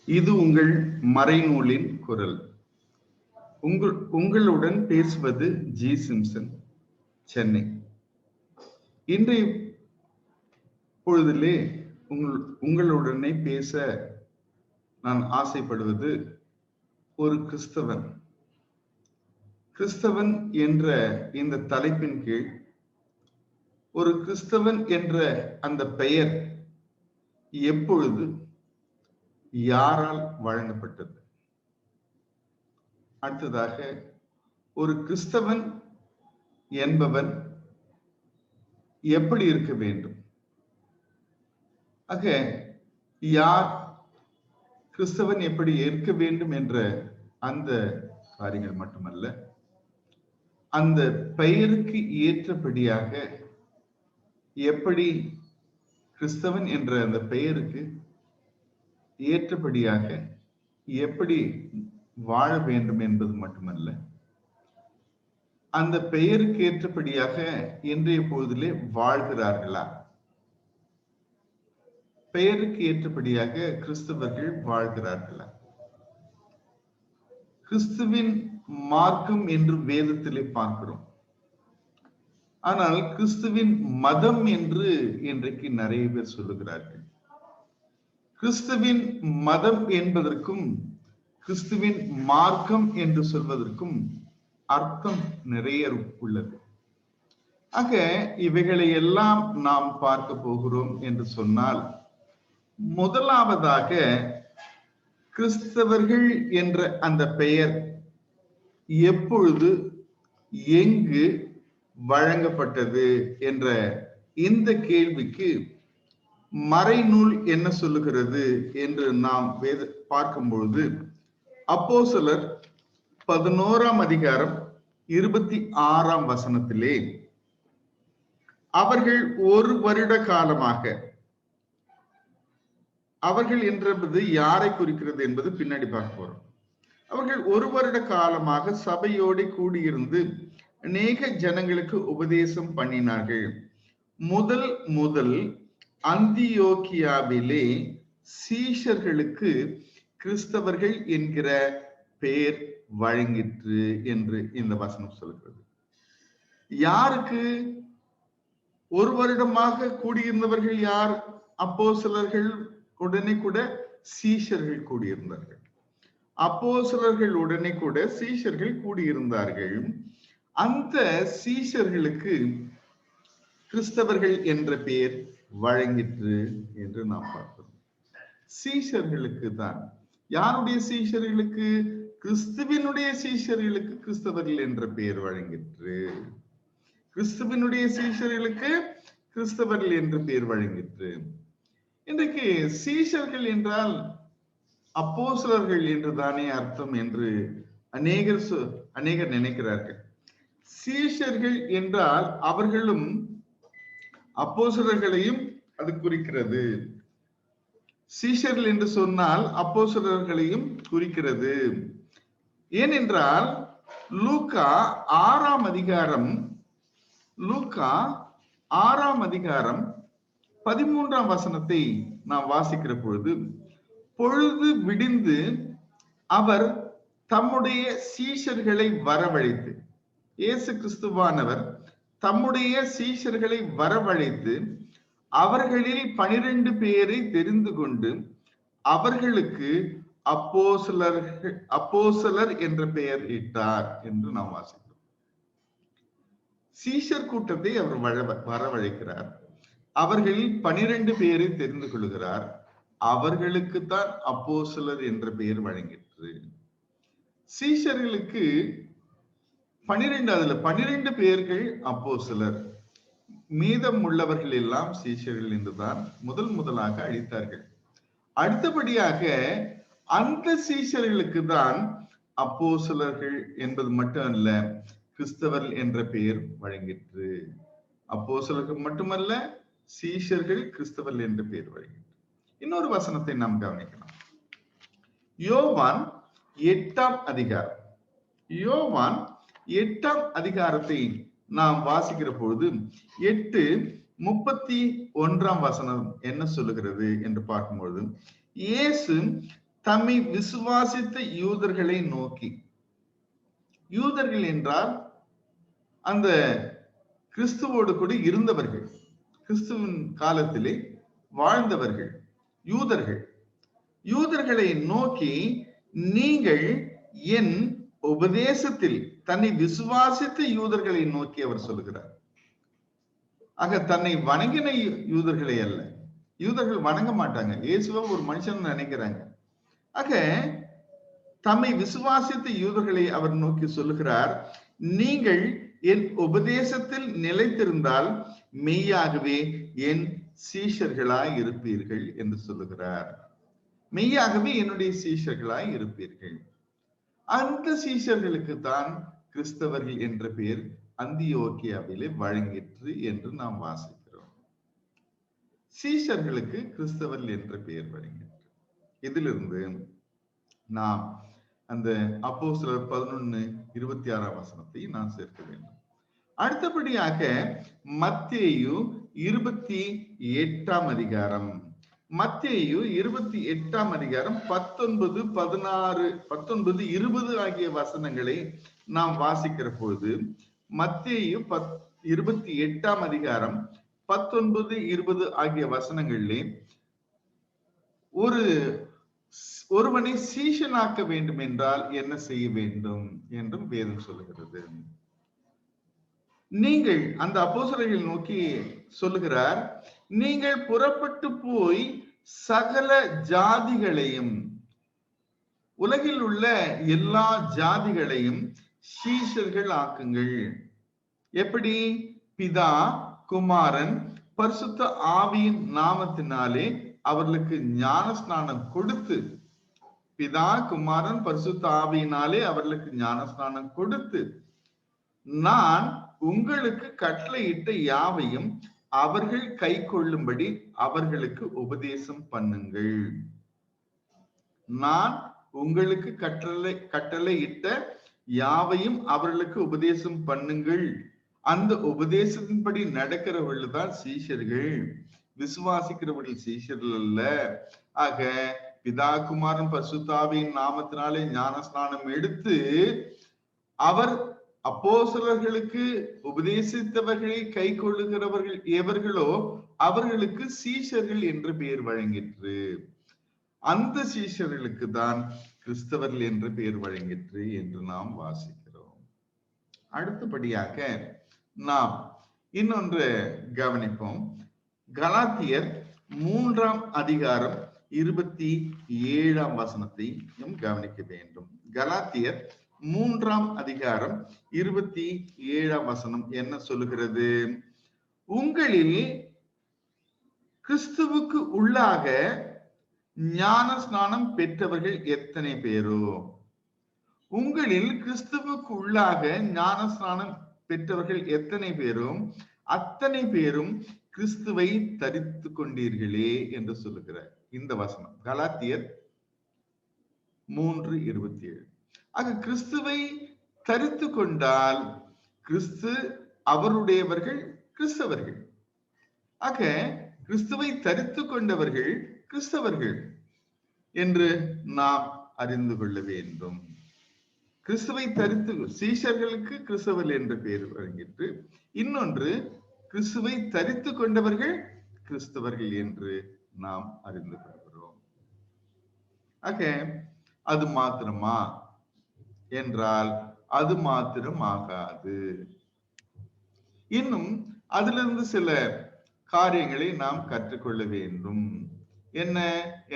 இது உங்கள் மறைநூலின் குரல். உங்களுடன் பேசுவது ஜி சிம்சன், சென்னை. இன்றைய பொழுதிலே உங்களுடனே பேச நான் ஆசைப்படுவது ஒரு கிறிஸ்தவன் என்ற இந்த தலைப்பின் கீழ் ஒரு கிறிஸ்தவன் என்ற அந்த பெயர் எப்பொழுது யாரால் வழங்கப்பட்டது? அடுத்ததாக, ஒரு கிறிஸ்தவன் என்பவன் எப்படி இருக்க வேண்டும்? ஆக, யார் கிறிஸ்தவன் எப்படி இருக்க வேண்டும் என்ற அந்த காரியங்கள் மட்டுமல்ல, அந்த பெயருக்கு ஏற்றபடியாக எப்படி கிறிஸ்தவன் என்ற அந்த பெயருக்கு ஏற்றபடியாக எப்படி வாழ வேண்டும் என்பது மட்டுமல்ல, அந்த பெயருக்கு ஏற்றபடியாக இன்றைய பொழுதிலே வாழ்கிறார்களா? பெயருக்கு ஏற்றபடியாக கிறிஸ்தவர்கள் வாழ்கிறார்களா? கிறிஸ்துவின் மார்க்கம் என்று வேதத்திலே பார்க்கிறோம். ஆனால் கிறிஸ்துவின் மதம் என்று இன்றைக்கு நிறைய பேர் சொல்லுகிறார்கள். கிறிஸ்துவின் மதம் என்பதற்கும் கிறிஸ்துவின் மார்க்கம் என்று சொல்வதற்கும் அர்த்தம் நிறைய உள்ளது. ஆக, இவைகளை எல்லாம் நாம் பார்க்க போகிறோம் என்று சொன்னால், முதலாவதாக கிறிஸ்தவர்கள் என்ற அந்த பெயர் எப்பொழுது எங்கு வழங்கப்பட்டது என்ற இந்த கேள்விக்கு மறைநூல் என்ன சொல்லுகிறது என்று நாம் பார்க்கும்பொழுது, அப்போஸ்தலர் 11ஆம் அதிகாரம் 26ஆம் வசனத்திலே, அவர்கள் ஒரு வருட காலமாக, அவர்கள் என்பது யாரை குறிக்கிறது என்பது பின்னாடி பார்க்க போறோம். அவர்கள் ஒரு வருட காலமாக சபையோடு கூடியிருந்து அநேக ஜனங்களுக்கு உபதேசம் பண்ணினார்கள். முதல் அந்தியோக்கியாவிலே சீஷர்களுக்கு கிறிஸ்தவர்கள் என்கிற பெயர் வழங்கிற்று என்று இந்த வசனம் சொல்கிறது. யாருக்கு ஒரு வருடமாக கூடியிருந்தவர்கள் யார்? அப்போஸ்தலர்கள் உடனே கூட சீஷர்கள் கூடியிருந்தார்கள். அப்போஸ்தலர்கள் உடனே கூட சீஷர்கள் கூடியிருந்தார்கள். அந்த சீஷர்களுக்கு கிறிஸ்தவர்கள் என்ற பெயர் வழங்கிற்று என்று நாம் பார்க்கிறோம். சீஷர்களுக்கு தான். யாருடைய சீஷர்களுக்கு? கிறிஸ்துவினுடைய சீஷர்களுக்கு கிறிஸ்தவர்கள் என்ற பெயர் வழங்கிற்று. கிறிஸ்துவினுடைய சீஷர்களுக்கு கிறிஸ்தவர்கள் என்று பெயர் வழங்கிற்று. இன்றைக்கு சீஷர்கள் என்றால் அப்போஸ்தலர்கள் என்று தானே அர்த்தம் என்று அநேகர் நினைக்கிறார்கள். சீஷர்கள் என்றால் அவர்களும் அப்போஸ்தலர்களையும் அது குறிக்கிறது. சீஷர்கள் என்று சொன்னால் அப்போஸ்தலர்களையும் குறிக்கிறது. ஏனென்றால் லூக்கா 6ஆம் அதிகாரம் 13ஆம் வசனத்தை நாம் வாசிக்கிற பொழுது, பொழுது விடிந்து அவர் தம்முடைய சீஷர்களை வரவழைத்து, இயேசு கிறிஸ்துவானவர் தம்முடைய சீஷர்களை வரவழைத்து அவர்களில் 12 பேரை தெரிந்து கொண்டு அவர்களுக்கு அப்போஸ்தலர் என்ற பெயர் இட்டார் என்று நாம் வாசிக்கிறோம். சீஷர் கூட்டத்தை அவர் வரவழைக்கிறார். அவர்களில் 12 பேரை தெரிந்து கொள்கிறார். அவர்களுக்குத்தான் அப்போஸ்தலர் என்ற பெயர் வழங்கிற்று. சீஷர்களுக்கு 12, அதுல 12 பேர்கள் அப்போஸ்தலர், மீதம் உள்ளவர்கள் எல்லாம் சீஷர்கள் என்றுதான் முதலாக அழைத்தார்கள். அடுத்தபடியாக அந்த சீஷர்களுக்கு தான் அப்போஸ்தலர்கள் என்பது மட்டும் அல்ல, கிறிஸ்தவர்கள் என்ற பெயர் வழங்கிற்று. அப்போஸ்தலர்கள் மட்டுமல்ல, சீஷர்கள் கிறிஸ்தவர்கள் என்ற பெயர் வழங்கிற்று. இன்னொரு வசனத்தை நாம் கவனிக்கலாம். யோவான் 8ஆம் அதிகாரத்தை நாம் வாசிக்கிற பொழுது 8:31 வசனம் என்ன சொல்லுகிறது என்று பார்க்கும்பொழுது, இயேசு தம்மை விசுவாசித்த யூதர்களை நோக்கி, யூதர்கள் என்றால் அந்த கிறிஸ்துவோடு கூட இருந்தவர்கள், கிறிஸ்துவின் காலத்திலே வாழ்ந்தவர்கள் யூதர்கள். யூதர்களை நோக்கி, நீங்கள் என் உபதேசத்தில், தன்னை விசுவாசித்த யூதர்களை நோக்கி அவர் சொல்லுகிறார். ஆக தன்னை வணங்கின யூதர்களை அல்ல. யூதர்கள் வணங்க மாட்டாங்க, இயேசுவை ஒரு மனுஷன் நினைக்கிறாங்க. ஆக தம்மை விசுவாசித்த யூதர்களை அவர் நோக்கி சொல்லுகிறார், நீங்கள் என் உபதேசத்தில் நிலைத்திருந்தால் மெய்யாகவே என் சீஷர்களாய் இருப்பீர்கள் என்று சொல்லுகிறார். மெய்யாகவே என்னுடைய சீஷர்களாய் இருப்பீர்கள். அந்த சீஷர்களுக்கு தான் கிறிஸ்தவர்கள் என்ற பெயர் அந்தியோக்கியாவிலே வழங்கிற்று என்று நாம் வாசிக்கிறோம். சீஷர்களுக்கு கிறிஸ்தவர்கள் என்ற பெயர் வழங்கிற்று. இதிலிருந்து நாம் அந்த அப்போஸ்தலர் 11:26 நான் சேர்க்க வேண்டும். அடுத்தபடியாக மத்தேயு 28 அதிகாரம், மத்தேயு 28 அதிகாரம் 19, 16, 19, 20 ஆகிய வசனங்களை நாம் வாசிக்கிற பொழுது, மத்தேயு 28 அதிகாரம் 19, 20 ஆகிய வசனங்களிலே ஒருவனை சீஷனாக்க வேண்டும் என்றால் என்ன செய்ய வேண்டும் என்றும் வேதம் சொல்லுகிறது. நீங்கள், அந்த அப்போஸ்தலர்களை நோக்கி சொல்லுகிறார், நீங்கள் புறப்பட்டு போய் சகல ஜாதிகளையும், உலகில் உள்ள எல்லா ஜாதிகளையும் சீஷர்கள் ஆக்குங்கள். எப்படி? பிதா, குமாரன், பரிசுத்த ஆவியின் நாமத்தினாலே அவர்களுக்கு ஞானஸ்நானம் கொடுத்து, பிதா, குமாரன், பரிசுத்த ஆவியினாலே அவர்களுக்கு ஞானஸ்நானம் கொடுத்து, நான் உங்களுக்கு கட்டளையிட்ட யாவையும் அவர்கள் கை கொள்ளும்படி அவர்களுக்கு உபதேசம் பண்ணுங்கள். நான் உங்களுக்கு கட்டளையிட்ட யாவையும் அவர்களுக்கு உபதேசம் பண்ணுங்கள். அந்த உபதேசத்தின்படி நடக்கிறவர்கள் தான் சீஷர்கள், விசுவாசிக்கிறவர்கள் சீஷர்கள் அல்ல. ஆக பிதா, குமாரன், பரிசுத்த ஆவியின் நாமத்தினாலே ஞானஸ்நானம் எடுத்து அவர் அப்போஸ்தலர்களுக்கு உபதேசித்தவர்களை கை கொள்ளுகிறவர்கள் எவர்களோ அவர்களுக்கு சீஷர்கள் என்று பெயர் வழங்கிற்று. அந்த சீஷர்களுக்கு தான் கிறிஸ்தவர்கள் என்று பெயர் வழங்கிற்று என்று நாம் வாசிக்கிறோம். அடுத்தபடியாக நாம் இன்னொன்று கவனிப்போம். கலாத்தியர் 3 அதிகாரம் 27 கவனிக்க வேண்டும். கலாத்தியர் 3 அதிகாரம் 27 என்ன சொல்லுகிறது? உங்களில் கிறிஸ்துவுக்கு உள்ளாக ஞான ஸ்நானம் பெற்றவர்கள் எத்தனை பேரோ, உங்களில் கிறிஸ்துவுக்கு உள்ளாக ஞான ஸ்நானம் பெற்றவர்கள் எத்தனை பேரும் அத்தனை பேரும் கிறிஸ்துவை தரித்து கொண்டீர்களே என்று சொல்லுகிறார் இந்த வசனம். கலாத்தியர் 3:27. ஆக கிறிஸ்துவை தரித்து கொண்டால் கிறிஸ்து அவருடையவர்கள் கிறிஸ்தவர்கள். ஆக கிறிஸ்துவை தரித்து கொண்டவர்கள் கிறிஸ்தவர்கள் என்று நாம் அறிந்து கொள்ள வேண்டும். கிறிஸ்துவை தரித்து, சீஷர்களுக்கு கிறிஸ்தவர்கள் என்ற பெயர் வழங்கிற்று. இன்னொன்று, கிறிஸ்துவை தரித்து கொண்டவர்கள் கிறிஸ்தவர்கள் என்று நாம் அறிந்து கொள்கிறோம். ஆக அது மாத்திரமா என்றால் அது மாத்திரம் ஆகாது. இன்னும் அதிலிருந்து சில காரியங்களை நாம் கற்றுக்கொள்ள வேண்டும். என்ன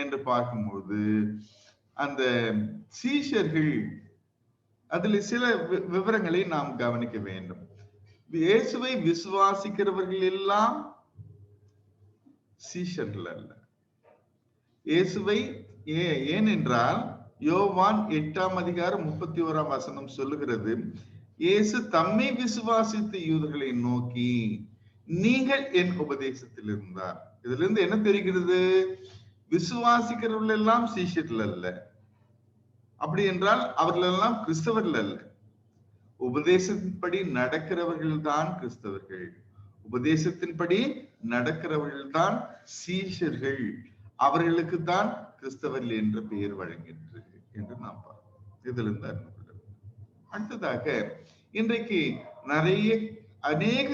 என்று பார்க்கும்போது, அந்த சீஷர்கள், அதில் சில விவரங்களை நாம் கவனிக்க வேண்டும். இயேசுவை விசுவாசிக்கிறவர்கள் எல்லாம் சீஷர்கள் அல்ல. இயேசுவை ஏனென்றால் யோவான் 8 அதிகாரம் 31 சொல்லுகிறது, இயேசு தம்மை விசுவாசித்த யூதர்களை நோக்கி, நீங்கள் என் உபதேசத்தில் இருந்தார். இதுல இருந்து என்ன தெரிகிறது? விசுவாசிக்கிறவர்கள் எல்லாம் சீஷர்கள் அல்ல. அப்படி என்றால் அவர்கள் எல்லாம் கிறிஸ்தவர்கள் அல்ல. உபதேசத்தின்படி நடக்கிறவர்கள் தான் கிறிஸ்தவர்கள், உபதேசத்தின்படி நடக்கிறவர்கள் தான் சீஷர்கள். அவர்களுக்கு தான் கிறிஸ்தவர் என்ற பெயர் வழங்கிற்று என்று நாம் பார்க்கிறோம். இதிலிருந்து அறிந்து கொள்ள வேண்டும். அடுத்ததாக இன்றைக்கு அநேக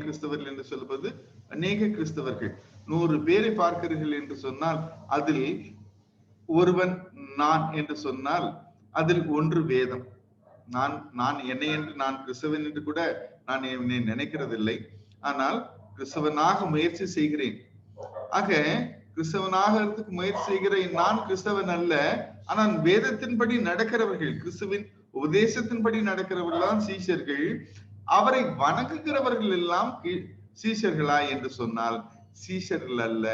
கிறிஸ்தவர்கள் என்று சொல்வது அநேக கிறிஸ்தவர்கள் 100 பேரை பார்க்கிறீர்கள் என்று சொன்னால் அதில் ஒருவன் நான் என்று சொன்னால் அதில் ஒன்று வேதம். நான் என்னை என்று நான் கிறிஸ்தவன் என்று கூட நான் என்னை நினைக்கிறதில்லை. ஆனால் கிறிஸ்தவனாக முயற்சி செய்கிறேன். ஆக கிறிஸ்தவனாக முயற்சி செய்கிறேன். நான் கிறிஸ்தவன் அல்ல, ஆனால் வேதத்தின்படி நடக்கிறவர்கள், கிறிஸ்துவின் உபதேசத்தின்படி நடக்கிறவர்கள் தான் சீஷர்கள். அவரை வணங்குகிறவர்கள் எல்லாம் சீஷர்களா என்று சொன்னால் சீஷர்கள் அல்ல,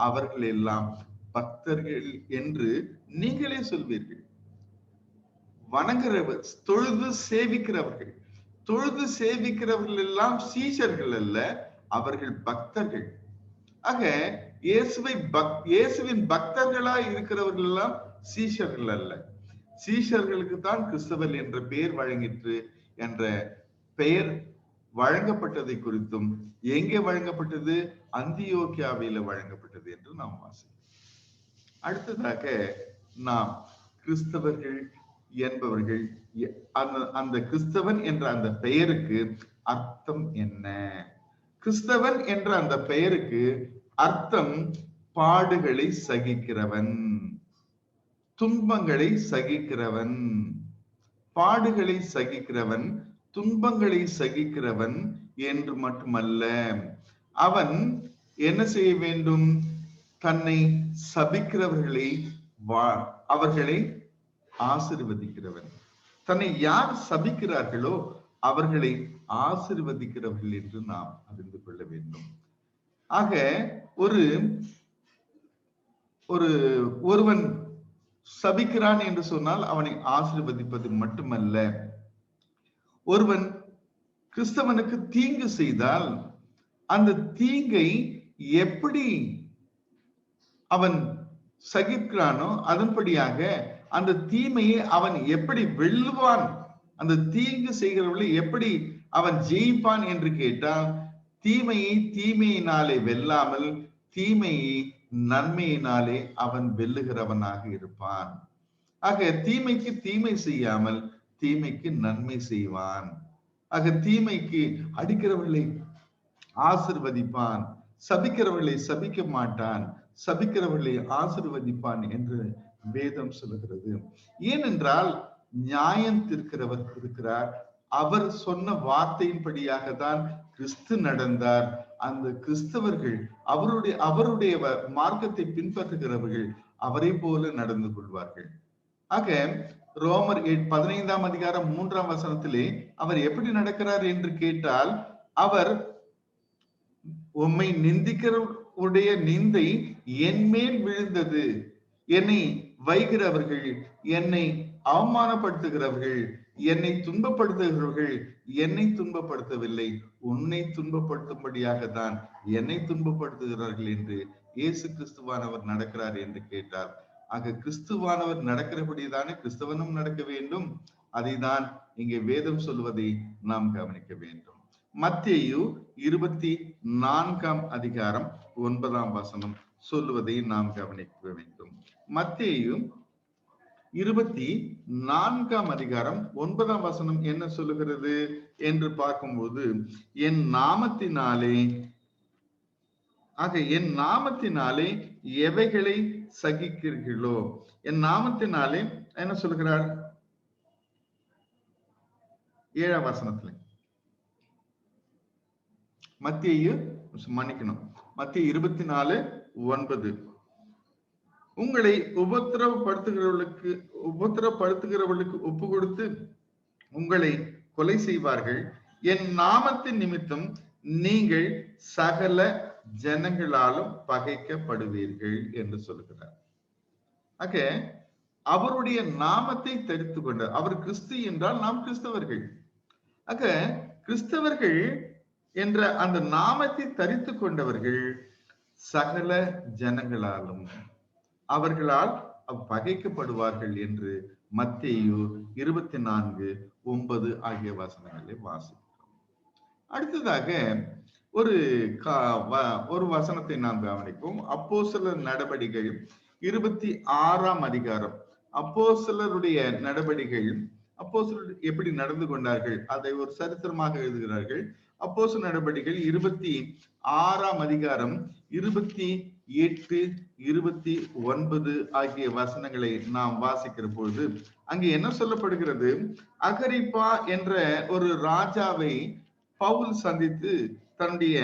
அவர்கள் எல்லாம் பக்தர்கள் என்று நீங்களே சொல்வீர்கள். வணங்குறவர், தொழுது சேவிக்கிறவர்கள் எல்லாம் சீஷர்கள் அல்ல, அவர்கள் பக்தர்கள். ஆக இயேசுவின் பக்தர்களா இருக்கிறவர்கள் எல்லாம் சீஷர்கள் அல்ல. சீஷர்களுக்கு தான் கிறிஸ்தவர் என்ற பெயர் வழங்கிற்று. என்ற பெயர் வழங்கப்பட்டதை குறித்தும் எங்கே வழங்கப்பட்டது? அந்தியோக்கியாவில வழங்கப்பட்டது என்று நாம் வாசிக்கிறோம். அடுத்ததாக நாம் கிறிஸ்தவர்கள் என்பவர்கள், அந்த கிறிஸ்தவன் என்ற அந்த பெயருக்கு அர்த்தம் என்ன? கிறிஸ்தவன் என்ற அந்த பெயருக்கு அர்த்தம் பாடுகளை சகிக்கிறவன், துன்பங்களை சகிக்கிறவன். பாடுகளை சகிக்கிறவன், துன்பங்களை சகிக்கிறவன் என்று மட்டுமல்ல, அவன் என்ன செய்ய வேண்டும்? தன்னை சபிக்கிறவர்களை அவர்களை ஆசீர்வதிக்கிறவன். தன்னை யார் சபிக்கிறார்களோ அவர்களை ஆசீர்வதிக்கிறவர்கள் என்று நாம் அறிந்து கொள்ள வேண்டும். ஆக ஒருவன் சபிக்கிறான் என்று சொன்னால் அவனை ஆசீர்வதிப்பது மட்டுமல்ல, ஒருவன் கிறிஸ்தவனுக்கு தீங்கு செய்தால் அந்த தீங்கை எப்படி அவன் சகிக்கிறானோ அதன்படியாக அந்த தீமையை அவன் எப்படி வெல்லுவான், அந்த தீங்கு செய்கிறவர்களை எப்படி அவன் ஜெயிப்பான் என்று கேட்டால், தீமையை தீமையினாலே வெல்லாமல் தீமையை நன்மையினாலே அவன் வெல்லுகிறவனாக இருப்பான். ஆக தீமைக்கு தீமை செய்யாமல் தீமைக்கு நன்மை செய்வான். ஆக தீமைக்கு அடிக்கிறவர்களை ஆசிர்வதிப்பான், சபிக்கிறவர்களை சபிக்க மாட்டான், சபிக்கிறவர்களை ஆசிர்வதிப்பான் என்று வேதம் சொல்லுகிறது. ஏனென்றால் நியாயம் தீர்க்கிறவர் இருக்கிறார். அவர் சொன்ன வார்த்தையின்படியாக தான் கிறிஸ்து நடந்தார். அந்த கிறிஸ்தவர்கள் அவருடைய மார்க்கத்தை பின்பற்றுகிறவர்கள் அவரை போல நடந்து கொள்வார்கள். ஆக ரோமர் 15ஆம் அதிகாரம் 3ஆம் வசனத்திலே அவர் எப்படி நடக்கிறார் என்று கேட்டால், அவர் உம்மை நிந்திக்கிறவருடைய நிந்தை என் மேல் விழுந்தது, என்னை வைகிறவர்கள், என்னை அவமானப்படுத்துகிறவர்கள், என்னை துன்பப்படுத்துகிறவர்கள் என்னை துன்பப்படுத்தவில்லை, உன்னை துன்பப்படுத்தும்படியாக தான் என்னை துன்பப்படுத்துகிறார்கள் என்று இயேசு கிறிஸ்துவானவர் நடக்கிறார் என்று கேட்டார். ஆக கிறிஸ்துவானவர் நடக்கிறபடிதானே கிறிஸ்தவனும் நடக்க வேண்டும். அதை தான் இங்கே வேதம் சொல்வதை நாம் கவனிக்க வேண்டும். மத்தேயு 24ஆம் அதிகாரம் 9ஆம் வசனம் சொல்லுவதை நாம் கவனிக்க வேண்டும். மத்தேயு 24ஆம் அதிகாரம் 9ஆம் வசனம் என்ன சொல்லுகிறது என்று பார்க்கும்போது, என் நாமத்தினாலே, ஆக என் நாமத்தினாலே எவைகளை சகிக்கிறீர்களோ, என் நாமத்தினாலே என்ன சொல்லுகிறார்? 7ஆம் வசனத்துல மத்தேயு 24:9, உங்களை உபத்திரப்படுத்துகிறவர்களுக்கு ஒப்பு கொடுத்து உங்களை கொலை செய்வார்கள், என் நாமத்தின் நிமித்தம் நீங்கள் சகல ஜனங்களாலும் பகைக்கப்படுவீர்கள் என்று சொல்லுகிறார். ஆக அவருடைய நாமத்தை தரித்து கொண்ட அவர் கிறிஸ்து என்றால் நாம் கிறிஸ்தவர்கள். ஆக கிறிஸ்தவர்கள் என்ற அந்த நாமத்தை தரித்து கொண்டவர்கள் சகல ஜனங்களாலும் அவர்களால் பகைக்கப்படுவார்கள் என்று மத்தேயு 24:9 ஆகிய வசனங்களை வாசிக்கிறோம். அடுத்ததாக ஒரு ஒரு வசனத்தை நாம் கவனிப்போம். அப்போஸ்தலர் நடபடிகள் 26ஆம் அதிகாரம். அப்போஸ்தலருடைய நடபடிகள், அப்போஸ்தலர் எப்படி நடந்து கொண்டார்கள் அதை ஒரு சரித்திரமாக எழுதுகிறார்கள். அப்போஸ்தலர் நடபடிகள் 26ஆம் அதிகாரம் 28, 29 ஆகிய வசனங்களை நாம் வாசிக்கிற பொழுது அங்கே என்ன சொல்லப்படுகிறது? அகரிப்பா என்ற ஒரு ராஜாவை பவுல் சந்தித்து தன்னுடைய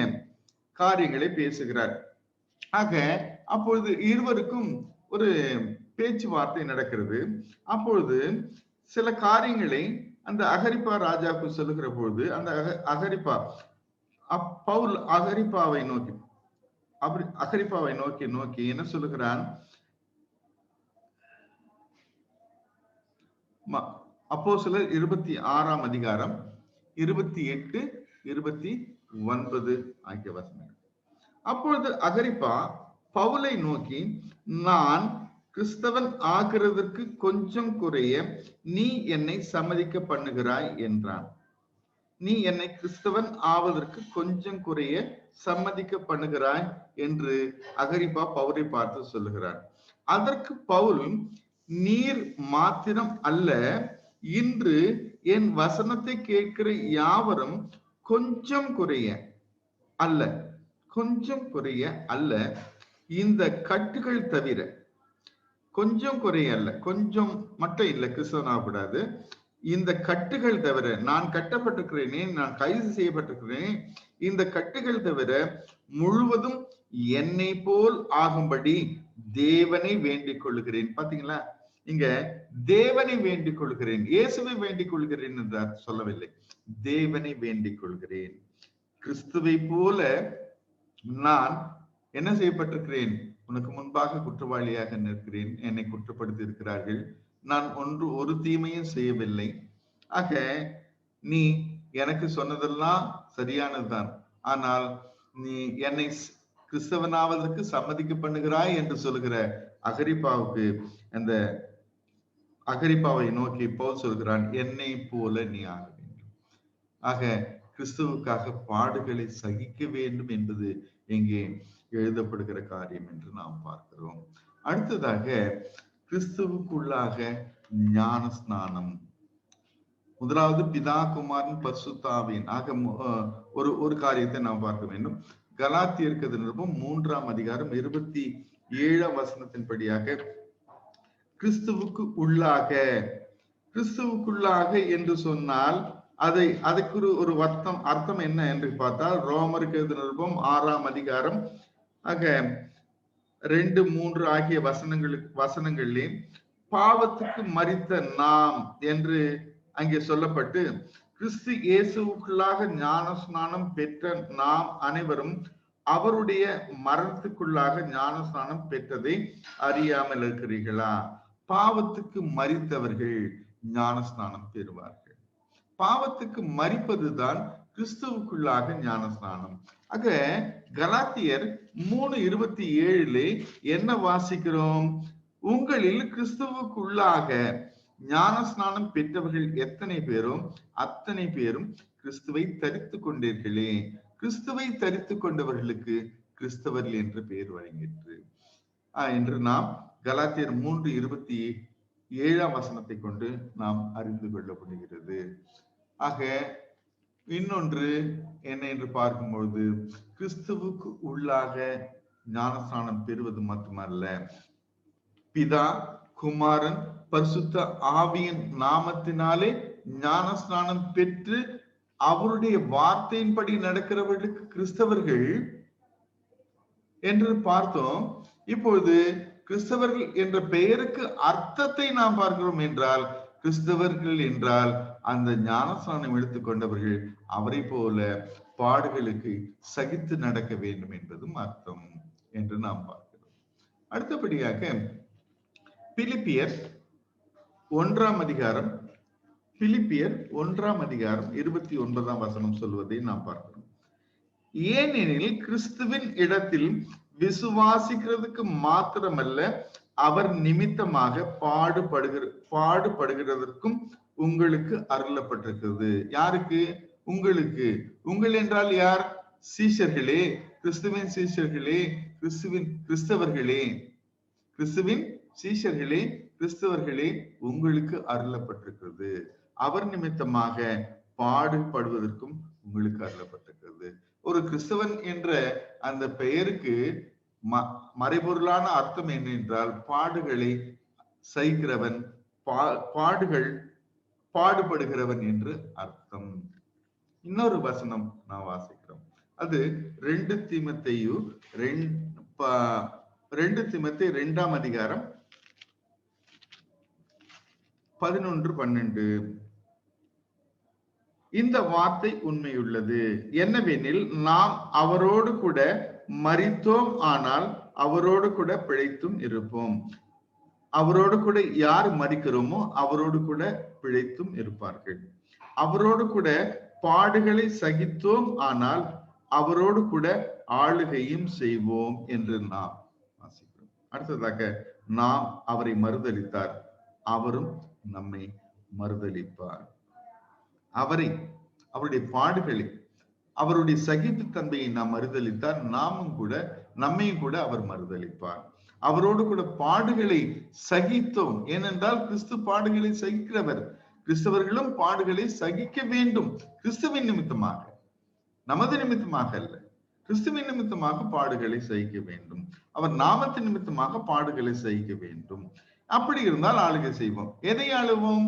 காரியங்களை பேசுகிறார். ஆக அப்பொழுது இருவருக்கும் ஒரு பேச்சுவார்த்தை நடக்கிறது. அப்பொழுது சில காரியங்களை அந்த அகரிப்பா ராஜாவுக்கு சொல்லுகிற பொழுது அந்த அகரிப்பா பவுல் அகரிப்பாவை நோக்கி என்ன சொல்லுகிறான்? அப்போஸ்தலர் 26ஆம் அதிகாரம் 28, 29 ஆகிய வசனங்கள். அப்பொழுது அகரிப்பா பவுலை நோக்கி, நான் கிறிஸ்தவன் ஆகிறதற்கு கொஞ்சம் குறைய நீ என்னை சம்மதிக்க பண்ணுகிறாய் என்றான். நீ என்னை கிறிஸ்தவன் ஆவதற்கு கொஞ்சம் குறைய சம்மதிக்க பண்ணுகிறாய் என்று அகரிப்பா பவுலை பார்த்து சொல்லுகிறார். அதற்கு பவுல், நீர் மாத்திரம் அல்ல, இன்று என் வசனத்தை கேட்கிற யாவரும் கொஞ்சம் குறைய அல்ல, இந்த கட்டுகள் தவிர, கொஞ்சம் குறைய அல்ல, கொஞ்சம் மட்டும் இல்லை கிறிஸ்தவனாகக்கூடாது, இந்த கட்டுகள் தவிர, நான் கட்டப்பட்டிருக்கிறேனே, நான் கைது செய்யப்பட்டிருக்கிறேன், இந்த கட்டுகள் தவிர முழுவதும் என்னை போல் ஆகும்படி தேவனை வேண்டிக் கொள்கிறேன். பாத்தீங்களா? இங்க தேவனை வேண்டிக் கொள்கிறேன், இயேசுவை வேண்டிக் கொள்கிறேன் என்று சொல்லவில்லை, தேவனை வேண்டிக் கொள்கிறேன். கிறிஸ்துவை போல நான் என்ன செய்யப்பட்டிருக்கிறேன்? உனக்கு முன்பாக குற்றவாளியாக நிற்கிறேன், என்னை குற்றப்படுத்தி இருக்கிறார்கள், நான் ஒரு தீமையும் செய்யவில்லை. ஆக நீ எனக்கு சொன்னதெல்லாம் சரியானதுதான், ஆனால் நீ என்னை கிறிஸ்தவனாவதற்கு சம்மதிக்க பண்ணுகிறாய் என்று சொல்லுகிற அகரிப்பாவுக்கு, அந்த அகரிப்பாவை நோக்கி பவுல் சொல்கிறான், என்னை போல நீ ஆக வேண்டும். ஆக கிறிஸ்துவுக்காக பாடுகளை சகிக்க வேண்டும் என்பது எங்கே எழுதப்படுகிற காரியம் என்று நாம் பார்க்கிறோம். அடுத்ததாக கிறிஸ்துவுக்குள்ளாக ஞான ஸ்நானம். முதலாவது பிதா, குமாரன், பரிசுத்த ஆவியின். ஆக ஒரு காரியத்தை நாம் பார்க்க வேண்டும். கலாத்தியருக்கு நிருபம் 3ஆம் அதிகாரம் 27ஆம் வசனத்தின்படியாக கிறிஸ்துவுக்கு உள்ளாக என்று சொன்னால் அதுக்கு ஒரு அர்த்தம் என்ன என்று பார்த்தால், ரோமருக்கு நிருபம் 6ஆம் அதிகாரம் 2, 3 ஆகிய வசனங்களிலே பாவத்துக்கு மரித்த நாம் என்று அங்கே சொல்லப்பட்டு, கிறிஸ்து இயேசுக்குள்ளாக ஞான ஸ்நானம் பெற்ற நாம் அனைவரும் அவருடைய மரணத்துக்குள்ளாக ஞான ஸ்நானம் பெற்றதை அறியாமல் இருக்கிறீர்களா? பாவத்துக்கு மரித்தவர்கள் ஞான ஸ்நானம் பெறுவார்கள். பாவத்துக்கு மரிப்பதுதான் கிறிஸ்துவுக்குள்ளாக ஞான ஸ்நானம். ஆக கலாத்தியர் 3:27 என்ன வாசிக்கிறோம்? உங்களில் கிறிஸ்துவுக்குள்ளாக ஞான ஸ்நானம் பெற்றவர்கள் எத்தனை பேரும் அத்தனை பேரும் கிறிஸ்துவை தரித்து கொண்டீர்களே. கிறிஸ்துவை தரித்து கொண்டவர்களுக்கு கிறிஸ்தவர்கள் என்று பெயர் வழங்கிற்று என்று நாம் கலாத்தியர் 3:27ஆம் வசனத்தை கொண்டு நாம் அறிந்து கொள்ளப்படுகிறது. ஆக இன்னொன்று என்ன என்று பார்க்கும்பொழுது, கிறிஸ்துவுக்கு உள்ளாக ஞானஸ்நானம் பெறுவது மட்டுமல்ல, பிதா, குமாரன், பரிசுத்த ஆவியின் நாமத்தினாலே ஞானஸ்நானம் பெற்று அவருடைய வார்த்தையின்படி நடக்கிறவர்களுக்கு கிறிஸ்தவர்கள் என்று பார்த்தோம். இப்பொழுது கிறிஸ்தவர்கள் என்ற பெயருக்கு அர்த்தத்தை நாம் பார்க்கிறோம் என்றால், கிறிஸ்தவர்கள் என்றால் அந்த ஞானஸ்நானம் எடுத்துக்கொண்டவர்கள் அவரை போல பாடுகளுக்கு சகித்து நடக்க வேண்டும் என்பதும் அர்த்தம் என்று நாம் பார்க்கிறோம். அடுத்தபடியாக பிலிப்பியர் 1ஆம் அதிகாரம் 29ஆம் வசனம் சொல்வதை நாம் பார்க்கிறோம். ஏனெனில் கிறிஸ்துவின் இடத்தில் விசுவாசிக்கிறதுக்கு மாத்திரமல்ல, அவர் நிமித்தமாக பாடுபடுகிறதற்கும் உங்களுக்கு அருளப்பட்டிருக்கிறது. யாருக்கு? உங்களுக்கு. உங்கள் என்றால் யார்? சீஷர்களே, கிறிஸ்துவின் சீஷர்களே, கிறிஸ்தவர்களே, கிறிஸ்துவின் சீஷர்களே, கிறிஸ்தவர்களே, உங்களுக்கு அருளப்பட்டிருக்கிறது. அவர் நிமித்தமாக பாடுபடுவதற்கும் உங்களுக்கு அருளப்பட்டிருக்கிறது. ஒரு கிறிஸ்தவன் என்ற அந்த பெயருக்கு மறைபொருளான அர்த்தம் என்னென்றால் பாடுகளை சகிக்கிறவன், பாடுபடுகிறவன் என்று அர்த்தம். இன்னொரு வசனம் நான் வாசிக்கிறோம். அது 2 தீமோத்தேயு 2ஆம் அதிகாரம் 11-12. இந்த வார்த்தை உண்மையுள்ளது. என்னவெனில், நாம் அவரோடு கூட மரித்தோம், ஆனால் அவரோடு கூட பிழைத்தும் இருப்போம். அவரோடு கூட யார் மரிக்கிறோமோ அவரோடு கூட பிழைத்தும் இருப்பார்கள். அவரோடு கூட பாடுகளை சகித்தோம், ஆனால் அவரோடு கூட ஆளுகையும் செய்வோம் என்று நாம் வாசிக்கிறோம். அடுத்ததாக, நாம் அவரை மறுதலித்தார், அவரும் நம்மை மறுதலிப்பார். அவருடைய பாடுகளை, அவருடைய சகிப்பு தன்மையை நாம் மறுதலித்தால் நம்மையும் கூட அவர் மறுதலிப்பார். அவரோடு கூட பாடுகளை சகித்தோம். ஏனென்றால் கிறிஸ்து பாடுகளை சகிக்கிறவர். கிறிஸ்தவர்களும் பாடுகளை சகிக்க வேண்டும். கிறிஸ்துவின் நிமித்தமாக, நமது நிமித்தமாக அல்ல, கிறிஸ்துவின் நிமித்தமாக பாடுகளை சகிக்க வேண்டும். அவர் நாமத்தின் நிமித்தமாக பாடுகளை சகிக்க வேண்டும். அப்படி இருந்தால் ஆளுகை செய்வோம். எதை ஆளுவோம்?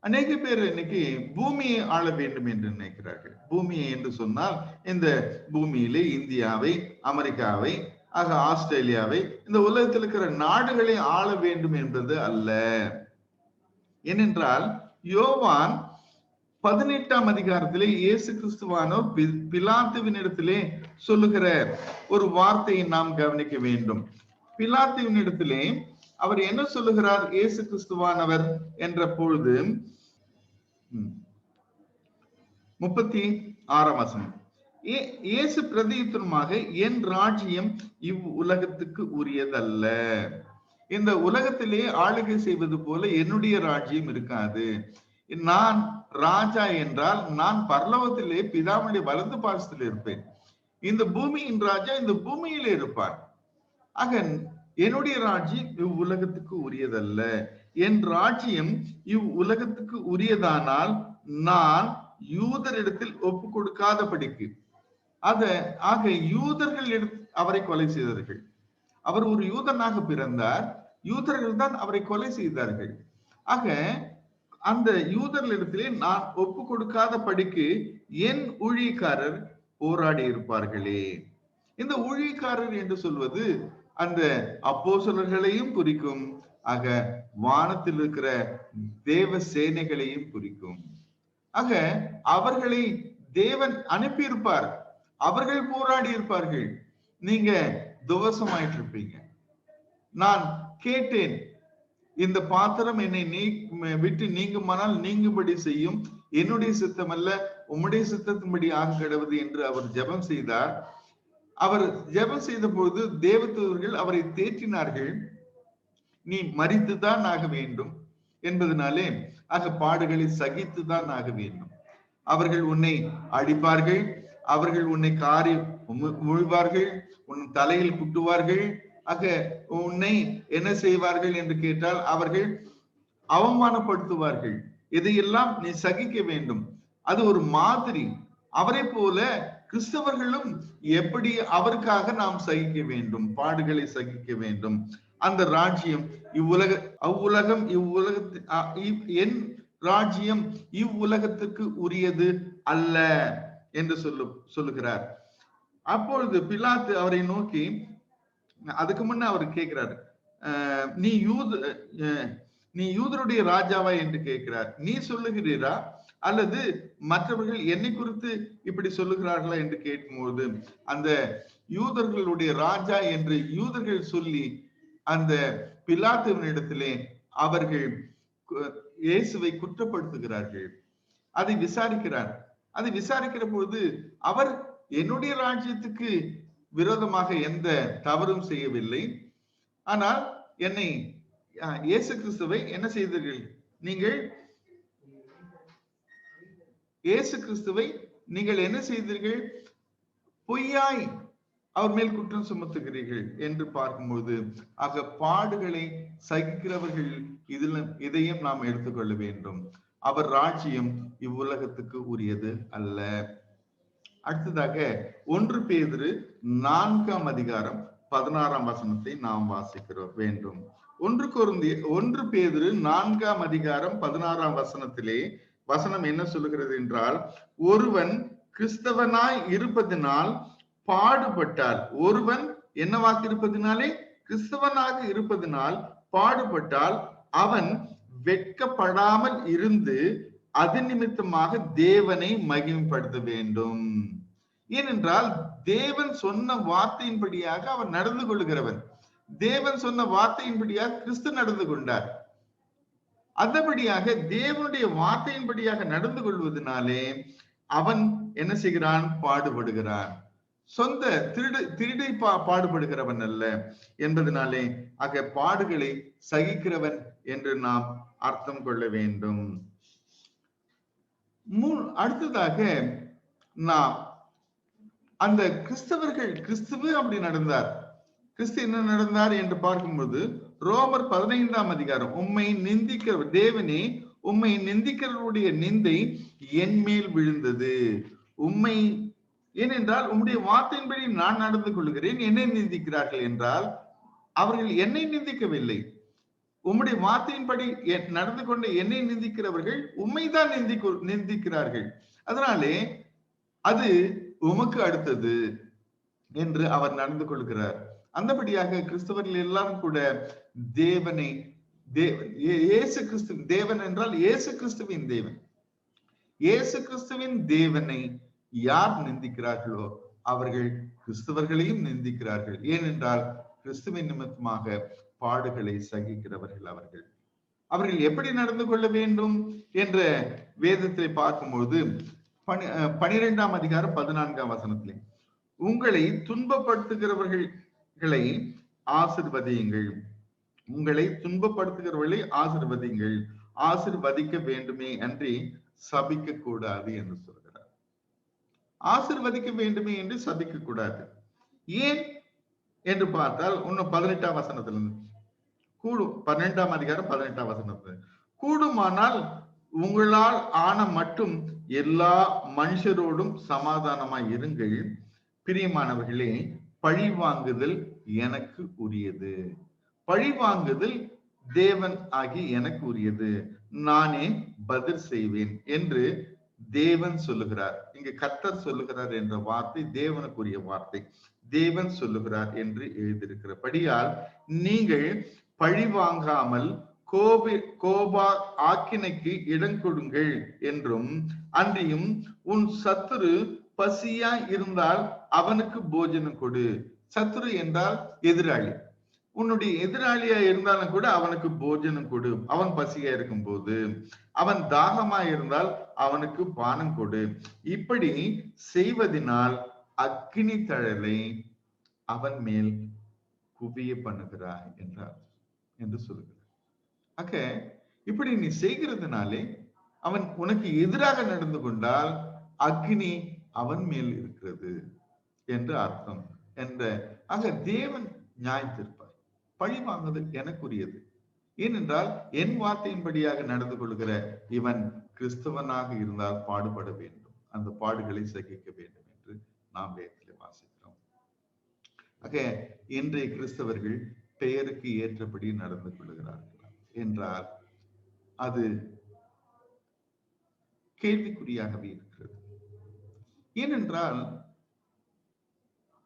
அநேக பேர் இன்னைக்கு பூமியை ஆள வேண்டும் என்று நினைக்கிறார்கள். பூமியை என்று சொன்னால் இந்த பூமியிலே இந்தியாவை, அமெரிக்காவை, ஆஸ்திரேலியாவை, இந்த உலகத்தில் இருக்கிற நாடுகளை ஆள வேண்டும் என்பது அல்ல. ஏனென்றால் யோவான் 18ஆம் அதிகாரத்திலே இயேசு கிறிஸ்துவானோர் பிலாத்துவினிடத்திலே சொல்லுகிற ஒரு வார்த்தையை நாம் கவனிக்க வேண்டும். பிலாத்துவினிடத்திலே அவர் என்ன சொல்லுகிறார்? இயேசு கிறிஸ்துவானவர் என்ற பொழுது 36ஆம் வசனம், இயேசு பிரதியுத்தரமாக, என் ராஜ்யம் இவ்வுலகத்துக்கு உரியதல்ல. இந்த உலகத்திலே ஆளுகை செய்வது போல என்னுடைய ராஜ்யம் இருக்காது. நான் ராஜா என்றால் நான் பரலோகத்திலே பிதாவுடைய வலது பாசத்தில் இருப்பேன். இந்த பூமியின் ராஜா இந்த பூமியிலே இருப்பார். ஆக என்னுடைய ராஜ்யம் இவ்வுலகத்துக்கு உரியதல்ல. என் ராஜ்யம் இவ்வுலகத்துக்கு உரியதானால் நான் யூதரிடத்தில் ஒப்பு கொடுக்காதபடிக்கு, ஆக யூதர்கள் அவரை கொலை செய்தார்கள். அவர் ஒரு யூதனாக பிறந்தார், யூதர்கள் தான் அவரை கொலை செய்தார்கள். ஆக அந்த யூதர்களிடத்திலே நான் ஒப்பு கொடுக்காத படிக்கு என் ஊழியக்காரர் போராடி இருப்பார்களே. இந்த ஊழியக்காரர் என்று சொல்வது அந்த அப்போஸ்தலர்களையும் குறிக்கும். ஆக வானத்தில் இருக்கிற தேவ சேனைகளையும் குறிக்கும். ஆக அவர்களை தேவன் அனுப்பி இருப்பார். அவர்கள் போராடி இருப்பார்கள். நீங்க துவசமாயிட்டு இருப்பீங்க. நான் கேட்டேன், இந்த பாத்திரம் என்னை விட்டு நீங்குமானால் நீங்கும்படி செய்யும், என்னுடைய சித்தம் அல்ல உம்முடைய சித்தத்தின்படி ஆக கிடவது என்று அவர் ஜெபம் செய்தார். அவர் ஜெபம் செய்த பொழுது தேவதூதர்கள் அவரை தேற்றினார்கள். நீ மரித்துதான் ஆக வேண்டும் என்பதனாலே, ஆக பாடுகளை சகித்துதான் ஆக வேண்டும். அவர்கள் உன்னை அடிப்பார்கள், அவர்கள் உன்னை காரி முழுவார்கள், உன் தலையில் குட்டுவார்கள். ஆக உன்னை என்ன செய்வார்கள் என்று கேட்டால் அவர்கள் அவமானப்படுத்துவார்கள். இதையெல்லாம் நீ சகிக்க வேண்டும். அது ஒரு மாதிரி. அவரை போல கிறிஸ்தவர்களும் எப்படி அவருக்காக நாம் சகிக்க வேண்டும், பாடுகளை சகிக்க வேண்டும். அந்த ராஜ்யம் என் ராஜ்யம் இவ்வுலகத்துக்கு உரியது அல்ல என்று சொல்லுகிறார். அப்பொழுது பிலாத்து அவரை நோக்கி, அதுக்கு முன்ன அவர் கேட்கிறார், நீ யூதருடைய ராஜாவா என்று கேட்கிறார். நீ சொல்லுகிறீரா அல்லது மற்றவர்கள் என்னை குறித்து இப்படி சொல்லுகிறார்களா என்று கேட்கும்போது, அந்த யூதர்களுடைய ராஜா என்று யூதர்கள் சொல்லி அந்த பிலாத்துவினிடத்திலே அவர்கள் இயேசுவை குற்றப்படுத்துகிறார்கள். அதை விசாரிக்கிறார். அதை விசாரிக்கிற பொழுது அவர் என்னுடைய ராஜ்யத்துக்கு விரோதமாக எந்த தவறும் செய்யவில்லை, ஆனால் என்னை இயேசு கிறிஸ்துவை என்ன செய்தீர்கள்? நீங்கள் இயேசு கிறிஸ்துவை நீங்கள் என்ன செய்தீர்கள்? பொய்யாய் அவர் மேல் குற்றம் சுமத்துகிறீர்கள் என்று பார்க்கும்போது, ஆக பாடுகளை சகிக்கிறவர்கள் இதையும் நாம் எடுத்துக்கொள்ள வேண்டும். அவர் ராஜ்யம் இவ்வுலகத்துக்கு உரியது அல்ல. அடுத்ததாக 1 பேதுரு 4ஆம் அதிகாரம் 16ஆம் வசனத்தை நாம் வாசிக்கிறோம் வேண்டும். 1 பேதுரு 4ஆம் அதிகாரம் 16ஆம் வசனத்திலே வசனம் என்ன சொல்லுகிறது என்றால், ஒருவன் கிறிஸ்தவனாய் இருப்பதினால் பாடுபட்டால், ஒருவன் என்னவாக இருப்பதினாலே கிறிஸ்தவனாக இருப்பதினால் பாடுபட்டால் அவன் வெட்கப்படாமல் இருந்து அது நிமித்தமாக தேவனை மகிமைப்படுத்த வேண்டும். ஏனென்றால் தேவன் சொன்ன வார்த்தையின்படியாக அவன் நடந்து கொள்கிறவன். தேவன் சொன்ன வார்த்தையின்படியாக கிறிஸ்து நடந்து கொண்டார். அந்தபடியாக தேவனுடைய வார்த்தையின்படியாக நடந்து கொள்வதனாலே அவன் என்ன செய்கிறான்? பாடுபடுகிறான். சொந்த திருடை பாடுபடுகிறவன் அல்ல என்பதனாலே ஆக பாடுகளை சகிக்கிறவன் என்று நாம் அர்த்தம் கொள்ள வேண்டும். அடுத்ததாக நாம் அந்த கிறிஸ்துவ அப்படி நடந்தார். கிறிஸ்து என்ன நடந்தார் என்று பார்க்கும்போது, ரோமர் 15ஆம் அதிகாரம், உம்மை நிந்திக்கிற தேவனே, உம்மை நிந்திக்கிறவருடைய நிந்தை என் மேல் விழுந்தது. ஏனென்றால் உம்முடைய வார்த்தையின்படி நான் நடந்து கொள்கிறேன், என்னை நிந்திக்கிறார்கள் என்றால் அவர்கள் என்னை நிந்திக்கவில்லை. உம்முடைய வார்த்தையின்படி நடந்து கொண்ட என்னை நிந்திக்கிறவர்கள் உம்மைதான் நிந்திக்கிறார்கள். அதனாலே அது உமக்கு அடுத்தது என்று அவர் நடந்து கொள்கிறார். அந்தபடியாக கிறிஸ்தவர்கள் எல்லாரும் கூட தேவனை இயேசு கிறிஸ்து தேவன் என்றால் இயேசு கிறிஸ்துவின் தேவன், இயேசு கிறிஸ்துவின் தேவனை யார் நிந்திக்கிறார்களோ அவர்கள் கிறிஸ்தவர்களையும் நிந்திக்கிறார்கள். ஏனென்றால் கிறிஸ்துவின் நிமித்தமாக பாடுகளை சகிக்கிறவர்கள் அவர்கள் எப்படி நடந்து கொள்ள வேண்டும் என்ற வேதத்தை பார்க்கும்போது 12ஆம் அதிகாரம் 14ஆம் வசனத்திலே, உங்களை துன்பப்படுத்துகிறவர்களை ஆசிர்வதியுங்கள், உங்களை துன்பப்படுத்துகிறவர்களை ஆசிர்வதியுங்கள், ஆசிர்வதிக்க வேண்டுமே அன்றி சபிக்க கூடாது என்று சொல்கிறார். ஆசிர்வதிக்க வேண்டுமே என்று சபிக்க கூடாது. ஏன் என்று பார்த்தால் இன்னும் 18ஆம் வசனத்திலிருந்து கூடும், 12ஆம் அதிகாரம் 18ஆம் வசனத்தில், கூடுமானால் உங்களால் ஆன மட்டும் எல்லா மனுஷரோடும் சமாதானமாய் இருங்கள், பிரியமானவர்களே, பழி வாங்குதல் எனக்கு உரியது, பழி வாங்குதல் தேவன் ஆகி எனக்கு உரியது, நானே பதில் செய்வேன் என்று தேவன் சொல்லுகிறார். இங்கு கர்த்தர் சொல்லுகிறார் என்ற வார்த்தை தேவனுக்குரிய வார்த்தை. தேவன் சொல்லுகிறார் என்று எழுதியிருக்கிறபடியால் நீங்கள் பழி வாங்காமல் கோபா ஆக்கினைக்கு இடம் கொடுங்கள் என்றும், அன்றியும் உன் சத்துரு பசியா இருந்தால் அவனுக்கு போஜனம் கொடு. சத்துரு என்றால் எதிராளி. உன்னுடைய எதிராளியா இருந்தாலும் கூட அவனுக்கு போஜனம் கொடு. அவன் பசியா இருக்கும் போது, அவன் தாகமா இருந்தால் அவனுக்கு பானம் கொடு. இப்படி செய்வதனால் அக்கினி தழலை அவன் மேல் குவிய பண்ணுகிறாய் என்றார் என்று சொல்லுகிறார். ஆக இப்படி நீ செய்கிறதுனாலே அவன் உனக்கு எதிராக நடந்து கொண்டால் அக்னி அவன் மேல் இருக்கிறது என்று அர்த்தம் என்ற. ஆக தேவன் நியாயத்திருப்பார். பழி வாங்குதல் எனக்குரியது. ஏனென்றால் என் வார்த்தையின்படியாக நடந்து கொள்கிற இவன் கிறிஸ்தவனாக இருந்தால் பாடுபட வேண்டும், அந்த பாடுகளை சகிக்க வேண்டும் என்று நாம் வேதத்தில் வாசிக்கிறோம். ஆக இன்றைய கிறிஸ்தவர்கள் பெயருக்கு ஏற்றபடி நடந்து கொள்கிறார்கள் என்றால் அது கேள்விக்குறியாகவே இருக்கிறது. ஏனென்றால்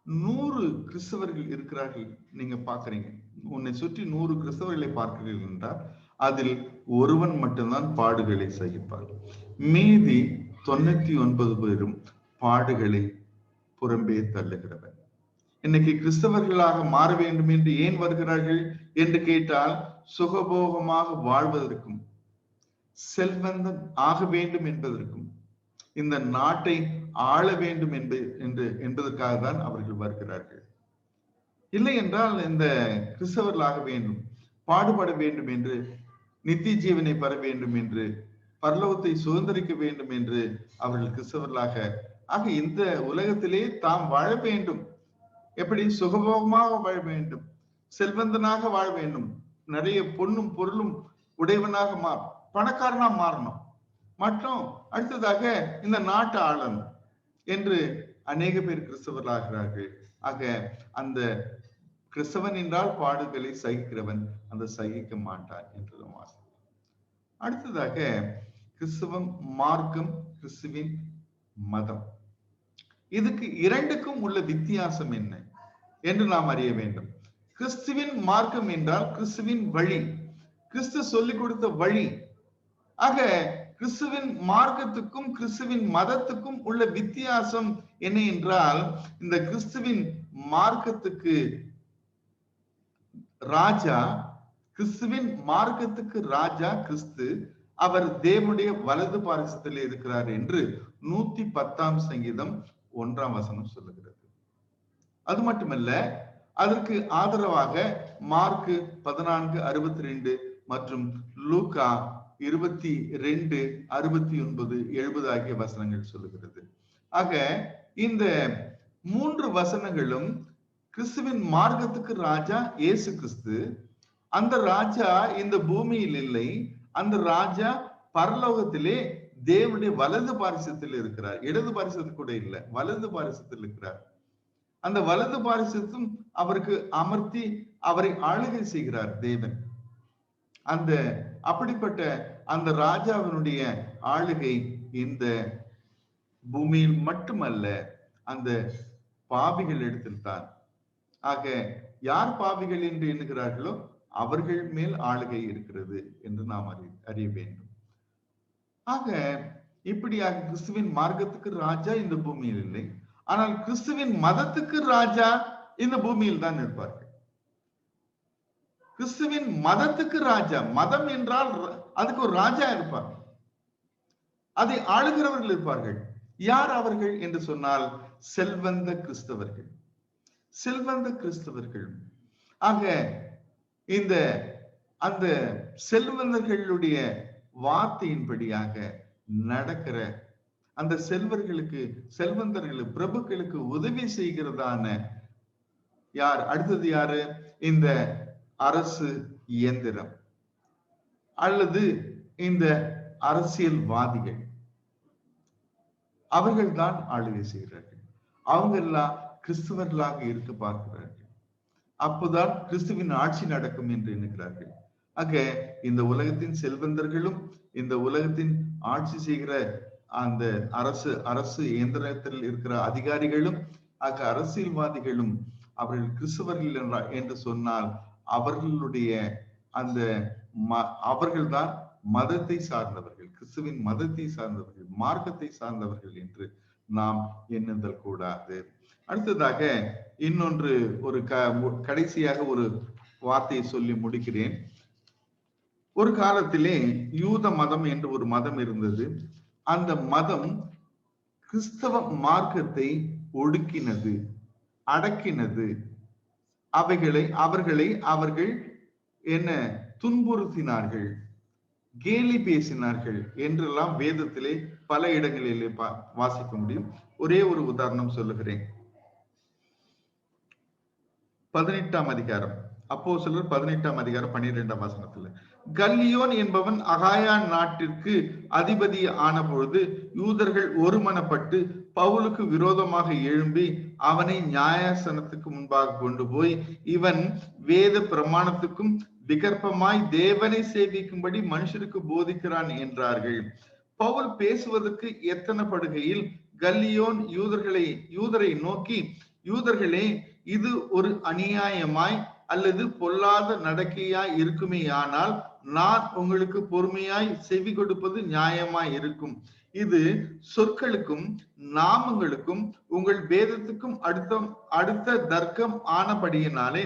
100 கிறிஸ்தவர்கள் இருக்கிறார்கள், நீங்க பாக்குறீங்க, உன்னை சுற்றி 100 கிறிஸ்தவர்களை பார்க்கிறீர்கள் என்றால் அதில் ஒருவன் மட்டும்தான் பாடுகளை சகிப்பார். மீதி 99 பேரும் பாடுகளை புறம்பே தள்ளுகிறவன். இன்னைக்கு கிறிஸ்தவர்களாக மாற வேண்டும் என்று ஏன் வருகிறார்கள் என்று கேட்டால், சுகபோகமாக வாழ்வதற்கும் செல்வந்தன் ஆக வேண்டும் என்பதற்கும் இந்த நாட்டை ஆள வேண்டும் என்பதற்காக தான் அவர்கள் வருகிறார்கள். இல்லை என்றால் இந்த கிறிஸ்தவர்களாக வேண்டும், பாடுபட வேண்டும் என்று, நித்திய ஜீவனை பெற வேண்டும் என்று, பரலோகத்தை சுதந்திரிக்க வேண்டும் என்று அவர்கள் கிறிஸ்தவர்களாக ஆக இந்த உலகத்திலே தாம் வாழ வேண்டும். எப்படி? சுகபோகமாக வாழ வேண்டும், செல்வந்தனாக வாழ வேண்டும், நிறைய பொண்ணும் பொருளும் உடையவனாக பணக்காரனா மாறணும், மற்றும் அடுத்ததாக இந்த நாட்டை ஆளணும் என்று அநேக பேர் கிறிஸ்தவர்களாகிறார்கள். ஆக அந்த கிறிஸ்தவன் என்றால் பாடுகளை சகிக்கிறவன், அந்த சகிக்க மாட்டான் என்று அடுத்ததாக கிறிஸ்தவம் மார்க்கம், கிறிஸ்துவின் மதம், இதுக்கு இரண்டுக்கும் உள்ள வித்தியாசம் என்ன என்று நாம் அறிய வேண்டும். கிறிஸ்துவின் மார்க்கம் என்றால் கிறிஸ்துவின் வழி, கிறிஸ்து சொல்லிக் கொடுத்த வழி. ஆக கிறிஸ்துவின் மார்க்கத்துக்கும் கிறிஸ்துவின் மதத்துக்கும் உள்ள வித்தியாசம் என்ன என்றால், இந்த கிறிஸ்துவின் மார்க்கத்துக்கு ராஜா, கிறிஸ்துவின் மார்க்கத்துக்கு ராஜா கிறிஸ்து, அவர் தேவனுடைய வலது பாரிசத்தில் இருக்கிறார் என்று 110ஆம் சங்கீதம் 1ஆம் வசனம் சொல்லுகிறது. அது மட்டுமல்ல, அதற்கு ஆதரவாக மார்க் 14:62 மற்றும் லூக்கா 22:69-70 ஆகிய வசனங்கள் சொல்லுகிறது. ஆக இந்த 3 வசனங்களும் கிறிஸ்துவின் மார்க்கத்துக்கு ராஜா இயேசு கிறிஸ்து. அந்த ராஜா இந்த பூமியில் இல்லை, அந்த ராஜா பரலோகத்திலே தேவனுடைய வலது பாரிசத்தில் இருக்கிறார். இடது பாரிசத்தில் கூட இல்லை, வலது பாரிசத்தில் இருக்கிறார். அந்த வலது பாரிசத்தும் அவருக்கு அமர்த்தி அவரை ஆளுகை செய்கிறார் தேவன். அந்த அப்படிப்பட்ட அந்த ராஜாவினுடைய ஆளுகை இந்த பூமியில் மட்டுமல்ல, அந்த பாவிகள் இடத்தில் தான். ஆக யார் பாவிகள் என்று எண்ணுகிறார்களோ அவர்கள் மேல் ஆளுகை இருக்கிறது என்று நாம் அறிய வேண்டும். ஆக இப்படியாக கிறிஸ்துவின் மார்க்கத்துக்கு ராஜா இந்த பூமியில் இல்லை, ஆனால் கிறிஸ்துவின் மதத்துக்கு ராஜா இந்த பூமியில் தான் இருப்பார்கள். கிறிஸ்துவின் மதத்துக்கு ராஜா, மதம் என்றால் அதுக்கு ஒரு ராஜா இருப்பார், அதை ஆளுகிறவர்கள் இருப்பார்கள். யார் அவர்கள் என்று சொன்னால் செல்வந்த கிறிஸ்தவர்கள், செல்வந்த கிறிஸ்தவர்கள். ஆக இந்த அந்த செல்வந்தர்களுடைய வார்த்தையின்படியாக நடக்கிற அந்த செல்வர்களுக்கு, செல்வந்தர்களுக்கு, பிரபுக்களுக்கு உதவி செய்கிறதான யார்? அடுத்தது யாரு? இந்த அரசு இயந்திரம் அல்லது இந்த அரசியல்வாதிகள், அவர்கள் தான் ஆளுகை செய்கிறார்கள். அவங்க எல்லாம் கிறிஸ்தவர்களாக இருக்க பார்க்கிறார்கள். அப்போதான் கிறிஸ்துவின் ஆட்சி நடக்கும் என்று எண்ணுகிறார்கள். ஆக இந்த உலகத்தின் செல்வந்தர்களும் இந்த உலகத்தின் ஆட்சி செய்கிற அந்த அரசு இயந்திரத்தில் இருக்கிற அதிகாரிகளும், ஆக அரசியல்வாதிகளும் அவர்கள் கிறிஸ்தவர்கள் என்று சொன்னால் அவர்களுடைய அந்த அவர்கள்தான் மதத்தை சார்ந்தவர்கள், கிறிஸ்துவின் மதத்தை சார்ந்தவர்கள், மார்க்கத்தை சார்ந்தவர்கள் என்று நாம் எண்ணுதல் கூடாது. அடுத்ததாக இன்னொன்று, ஒரு கடைசியாக ஒரு வார்த்தையை சொல்லி முடிக்கிறேன். ஒரு காலத்திலே யூத மதம் என்று ஒரு மதம் இருந்தது. அந்த மதம் கிறிஸ்தவ மார்க்கத்தை ஒடுக்கினது, அடக்கினது. அவர்கள் என்ன துன்புறுத்தினார்கள், கேலி பேசினார்கள் என்றெல்லாம் வேதத்திலே பல இடங்களிலே வாசிக்க முடியும். ஒரே ஒரு உதாரணம் சொல்லுகிறேன். 18ஆம் அதிகாரம், அப்போஸ்தலர் 18ஆம் அதிகாரம் 12ஆம் வசனத்துல, கல்லியோன் என்பவன் அகாயா நாட்டிற்கு அதிபதி ஆன பொழுது யூதர்கள் ஒருமனப்பட்டு பவுலுக்கு விரோதமாக எழும்பி அவனை நியாயாசனத்துக்கு முன்பாக கொண்டு போய், இவன் வேத பிரமாணத்துக்கும் விகற்பமாய் தேவனை சேவிக்கும்படி மனுஷருக்கு போதிக்கிறான் என்றார்கள். பவுல் பேசுவதற்கு எத்தனைப்படுகையில் கல்லியோன் யூதரை நோக்கி, யூதர்களே, இது ஒரு அநியாயமாய் அல்லது பொல்லாத நடக்கையாய் இருக்குமே, ஆனால் நான் உங்களுக்கு பொறுமையாய் செவி கொடுப்பது நியாயமாய் இருக்கும். இது சொற்களுக்கும் நாமங்களுக்கும் உங்கள் வேதத்துக்கும் அடுத்த தர்க்கம் ஆனபடியினாலே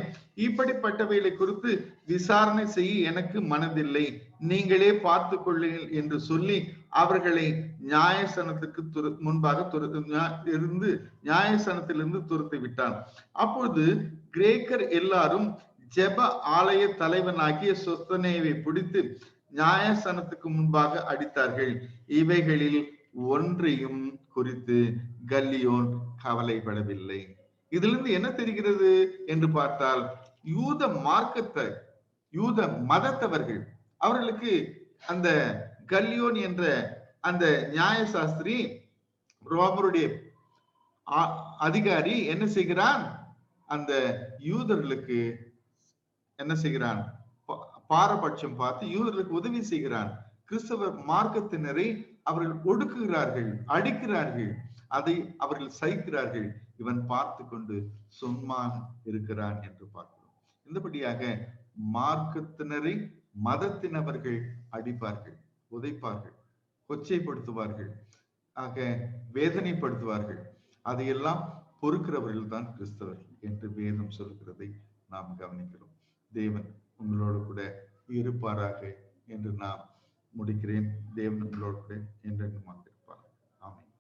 இப்படிப்பட்டவைகளை குறித்து விசாரணை செய்ய எனக்கு மனதில்லை, நீங்களே பார்த்து கொள்ளுங்கள் என்று சொல்லி அவர்களை நியாயசனத்துக்கு முன்பாக இருந்து நியாயசனத்திலிருந்து துரத்தி விட்டான். அப்பொழுது கிரேக்கர் எல்லாரும் ஜெப ஆலய தலைவனாகிய சொஸ்தனேவை பிடித்து நியாயசனத்துக்கு முன்பாக அடித்தார்கள். இவைகளில் ஒன்றையும் குறித்து கல்லியோன் கவலைப்படவில்லை. இதிலிருந்து என்ன தெரிகிறது என்று பார்த்தால், யூத மார்க்கத்தை, யூத மதத்தவர்கள், அவர்களுக்கு அந்த கல்லியோன் என்ற அந்த நியாயசாஸ்திரி, ரோமருடைய அதிகாரி என்ன செய்கிறான்? அந்த யூதர்களுக்கு என்ன செய்கிறான்? பாரபட்சம் பார்த்து யூதர்களுக்கு உதவி செய்கிறான். கிறிஸ்தவ மார்க்கத்தினரை அவர்கள் ஒடுக்குகிறார்கள், அடிக்கிறார்கள், அதை அவர்கள் சகிக்கிறார்கள். இவன் பார்த்து கொண்டு சும்மா இருக்கிறான் என்று பார்க்கிறோம். இந்தபடியாக மார்க்கத்தினரை மதத்தினவர்கள் அடிப்பார்கள், உதைப்பார்கள், கொச்சைப்படுத்துவார்கள், ஆக வேதனைப்படுத்துவார்கள். அதையெல்லாம் பொறுக்கிறவர்கள் தான் கிறிஸ்தவர்கள் என்று வேதம் சொல்கிறதை நாம் கவனிக்கிறோம். தேவன் உங்களோடு கூட இருப்பாராக என்று நான் முடிக்கிறேன். தேவன் உங்களோடு கூட என்றென்றும்